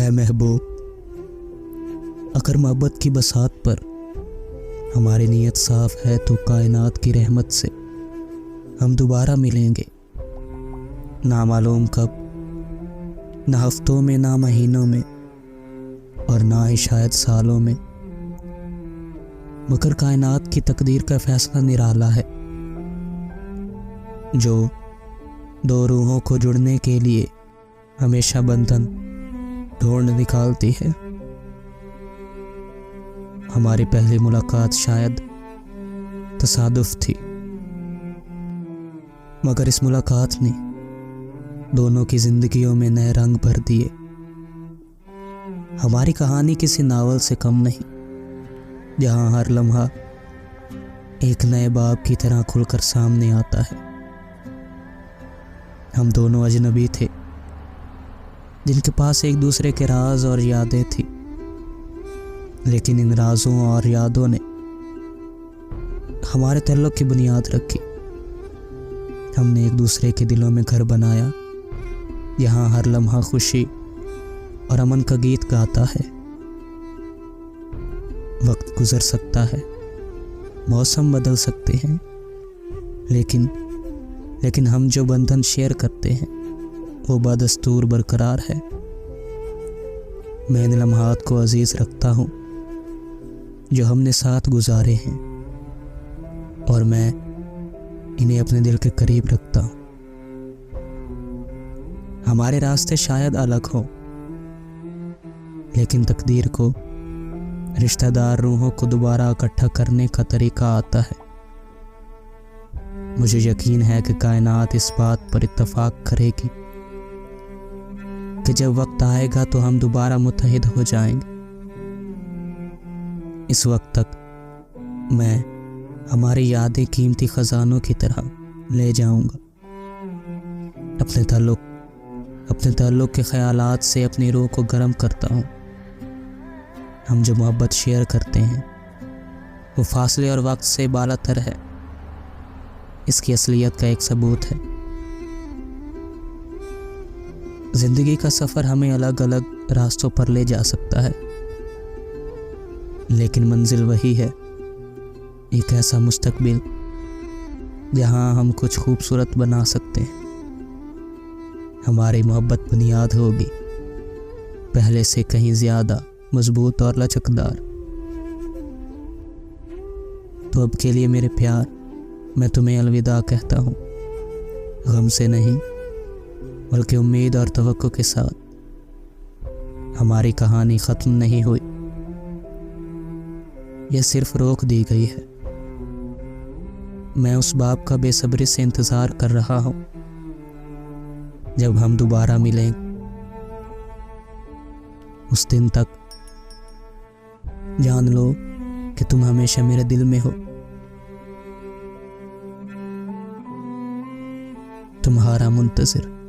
ऐ महबूब, अगर मोहब्बत की बसात पर हमारी नीयत साफ है तो कायनात की रहमत से हम दोबारा मिलेंगे। ना मालूम कब, ना हफ्तों में, ना महीनों में, और ना ही शायद सालों में, मगर कायनात की तकदीर का फैसला निराला है, जो दो रूहों को जुड़ने के लिए हमेशा बंधन ढूंढ निकालती है। हमारी पहली मुलाकात शायद तसादुफ थी, मगर इस मुलाकात ने दोनों की जिंदगियों में नए रंग भर दिए। हमारी कहानी किसी नावल से कम नहीं, जहां हर लम्हा एक नए बाब की तरह खुलकर सामने आता है। हम दोनों अजनबी थे, जिनके पास एक दूसरे के राज और यादें थी, लेकिन इन राजों और यादों ने हमारे ताल्लुक की बुनियाद रखी। हमने एक दूसरे के दिलों में घर बनाया, यहाँ हर लम्हा खुशी और अमन का गीत गाता है। वक्त गुजर सकता है, मौसम बदल सकते हैं, लेकिन हम जो बंधन शेयर करते हैं वो बदस्तूर बरकरार है। मैं इन लम्हात को अजीज रखता हूँ जो हमने साथ गुजारे हैं, और मैं इन्हें अपने दिल के करीब रखता हूँ। हमारे रास्ते शायद अलग हों, लेकिन तकदीर को, रिश्तेदार रूहों को दोबारा इकट्ठा करने का तरीका आता है। मुझे यकीन है कि कायनात इस बात पर इत्तफाक करेगी कि जब वक्त आएगा तो हम दोबारा मुत्तहिद हो जाएंगे। इस वक्त तक मैं हमारी यादें कीमती खजानों की तरह ले जाऊंगा। अपने ताल्लुक के ख्यालात से अपनी रूह को गर्म करता हूँ। हम जो मोहब्बत शेयर करते हैं वो फासले और वक्त से बालातर है। इसकी असलियत का एक सबूत है। जिंदगी का सफर हमें अलग अलग रास्तों पर ले जा सकता है, लेकिन मंजिल वही है, एक ऐसा मुस्तकबिल जहां हम कुछ खूबसूरत बना सकते हैं। हमारी मोहब्बत बुनियाद होगी पहले से कहीं ज्यादा मजबूत और लचकदार। तो अब के लिए मेरे प्यार, मैं तुम्हें अलविदा कहता हूँ, गम से नहीं बल्कि उम्मीद और तवक्को के साथ। हमारी कहानी ख़त्म नहीं हुई, यह सिर्फ रोक दी गई है। मैं उस बाब का बेसब्री से इंतज़ार कर रहा हूँ जब हम दोबारा मिलेंगे। उस दिन तक जान लो कि तुम हमेशा मेरे दिल में हो। तुम्हारा मुंतज़िर।